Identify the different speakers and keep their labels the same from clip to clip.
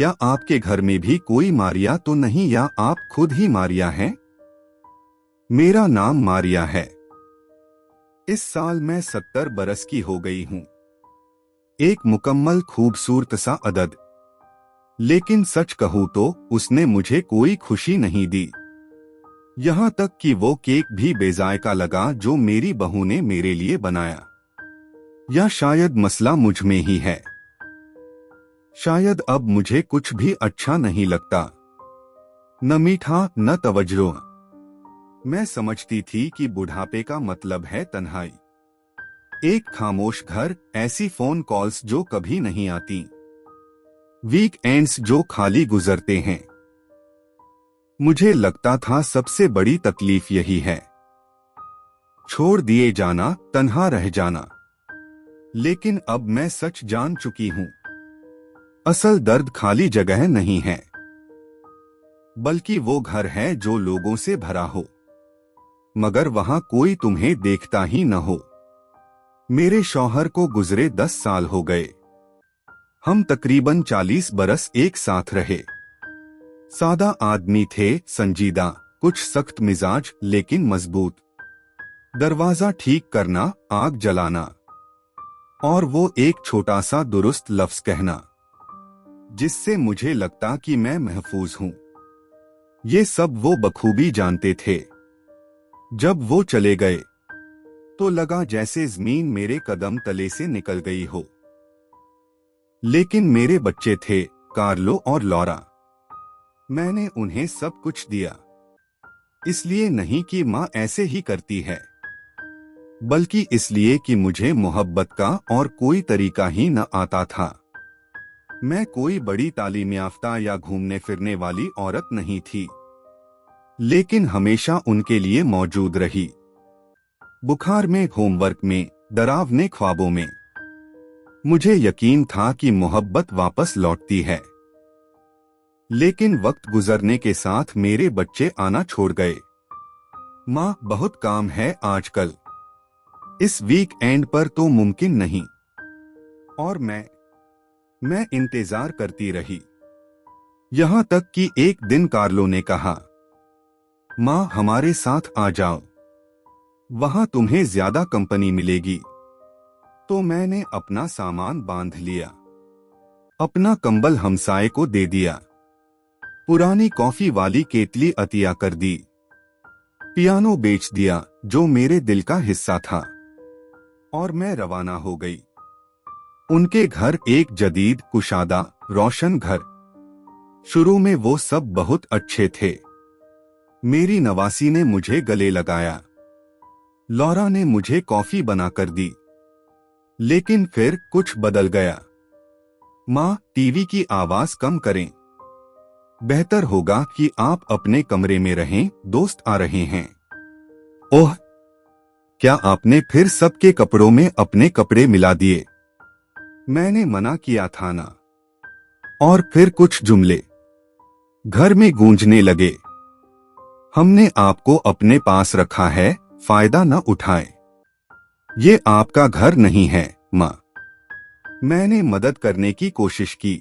Speaker 1: क्या आपके घर में भी कोई मारिया तो नहीं या आप खुद ही मारिया हैं? मेरा नाम मारिया है। इस साल मैं 70 बरस की हो गई हूँ। एक मुकम्मल खूबसूरत सा अदद। लेकिन सच कहूँ तो उसने मुझे कोई खुशी नहीं दी। यहाँ तक कि वो केक भी बेजायका लगा जो मेरी बहू ने मेरे लिए बनाया। या शायद मसला मुझ में ही है। शायद अब मुझे कुछ भी अच्छा नहीं लगता, न मीठा न तवज्जो। मैं समझती थी कि बुढ़ापे का मतलब है तन्हाई, एक खामोश घर, ऐसी फोन कॉल्स जो कभी नहीं आती, वीकएंड्स जो खाली गुजरते हैं। मुझे लगता था सबसे बड़ी तकलीफ यही है, छोड़ दिए जाना, तन्हा रह जाना। लेकिन अब मैं सच जान चुकी हूँ, असल दर्द खाली जगह नहीं है, बल्कि वो घर है जो लोगों से भरा हो, मगर वहां कोई तुम्हें देखता ही न हो। मेरे शौहर को गुजरे 10 साल हो गए। हम तकरीबन 40 बरस एक साथ रहे। सादा आदमी थे, संजीदा, कुछ सख्त मिजाज लेकिन मजबूत। दरवाजा ठीक करना, आग जलाना, और वो एक छोटा सा दुरुस्त लफ्ज कहना जिससे मुझे लगता कि मैं महफूज हूं। ये सब वो बखूबी जानते थे। जब वो चले गए तो लगा जैसे जमीन मेरे कदम तले से निकल गई हो। लेकिन मेरे बच्चे थे, कार्लो और लॉरा। मैंने उन्हें सब कुछ दिया, इसलिए नहीं कि माँ ऐसे ही करती है, बल्कि इसलिए कि मुझे मोहब्बत का और कोई तरीका ही न आता था। मैं कोई बड़ी तालीम याफ्ता या घूमने फिरने वाली औरत नहीं थी, लेकिन हमेशा उनके लिए मौजूद रही। बुखार में, होमवर्क में, डरावने ख्वाबों में। मुझे यकीन था कि मोहब्बत वापस लौटती है। लेकिन वक्त गुजरने के साथ मेरे बच्चे आना छोड़ गए। माँ, बहुत काम है आजकल, इस वीकेंड पर तो मुमकिन नहीं। और मैं इंतजार करती रही। यहाँ तक कि एक दिन कार्लो ने कहा, माँ हमारे साथ आ जाओ, वहां तुम्हें ज्यादा कंपनी मिलेगी। तो मैंने अपना सामान बांध लिया, अपना कंबल हमसाए को दे दिया, पुरानी कॉफी वाली केतली अतिया कर दी, पियानो बेच दिया जो मेरे दिल का हिस्सा था, और मैं रवाना हो गई। उनके घर एक जदीद, कुशादा, रोशन घर। शुरू में वो सब बहुत अच्छे थे। मेरी नवासी ने मुझे गले लगाया, लॉरा ने मुझे कॉफी बनाकर दी। लेकिन फिर कुछ बदल गया। माँ, टीवी की आवाज कम करें, बेहतर होगा कि आप अपने कमरे में रहें, दोस्त आ रहे हैं। ओह, क्या आपने फिर सबके कपड़ों में अपने कपड़े मिला दिए? मैंने मना किया था ना। और फिर कुछ जुमले घर में गूंजने लगे, हमने आपको अपने पास रखा है, फायदा न उठाएं। ये आपका घर नहीं है माँ। मैंने मदद करने की कोशिश की,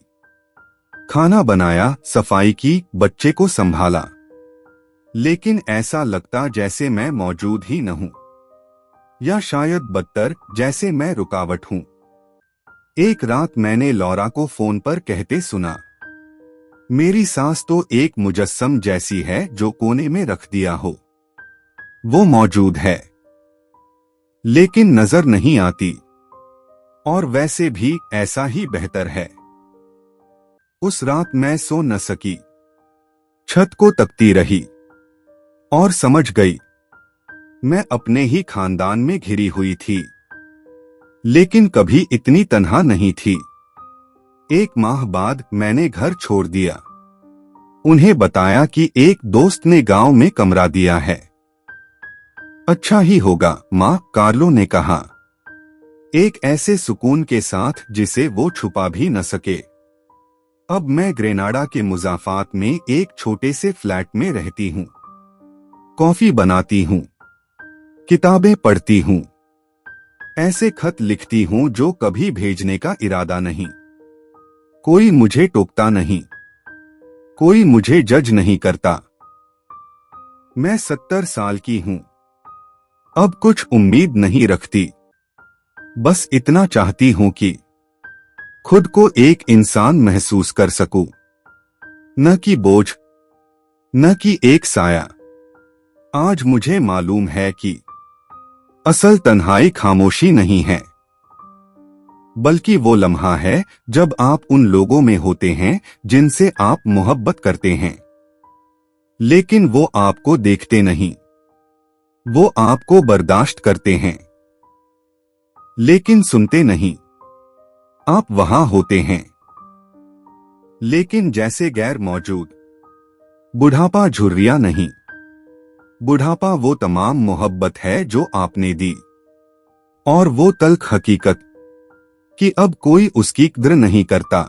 Speaker 1: खाना बनाया, सफाई की, बच्चे को संभाला, लेकिन ऐसा लगता जैसे मैं मौजूद ही न हूं, या शायद बदतर जैसे मैं रुकावट हूं। एक रात मैंने लॉरा को फोन पर कहते सुना, मेरी सास तो एक मुजस्सम जैसी है जो कोने में रख दिया हो। वो मौजूद है, लेकिन नजर नहीं आती, और वैसे भी ऐसा ही बेहतर है। उस रात मैं सो न सकी, छत को तकती रही, और समझ गई मैं अपने ही खानदान में घिरी हुई थी, लेकिन कभी इतनी तन्हा नहीं थी। एक माह बाद मैंने घर छोड़ दिया। उन्हें बताया कि एक दोस्त ने गांव में कमरा दिया है। अच्छा ही होगा माँ, कार्लो ने कहा, एक ऐसे सुकून के साथ जिसे वो छुपा भी न सके। अब मैं ग्रेनाडा के मुज़ाफ़ात में एक छोटे से फ्लैट में रहती हूँ। कॉफी बनाती हूँ, किताबें पढ़ती हूँ, ऐसे खत लिखती हूँ जो कभी भेजने का इरादा नहीं। कोई मुझे टोकता नहीं, कोई मुझे जज नहीं करता। मैं 70 साल की हूं, अब कुछ उम्मीद नहीं रखती। बस इतना चाहती हूं कि खुद को एक इंसान महसूस कर सकूं, न कि बोझ, न कि एक साया। आज मुझे मालूम है कि असल तन्हाई खामोशी नहीं है, बल्कि वो लम्हा है जब आप उन लोगों में होते हैं जिनसे आप मोहब्बत करते हैं, लेकिन वो आपको देखते नहीं। वो आपको बर्दाश्त करते हैं, लेकिन सुनते नहीं। आप वहां होते हैं, लेकिन जैसे गैर मौजूद। बुढ़ापा झुर्रियां नहीं, बुढ़ापा वो तमाम मोहब्बत है जो आपने दी, और वो तल्ख हकीकत कि अब कोई उसकी कद्र नहीं करता।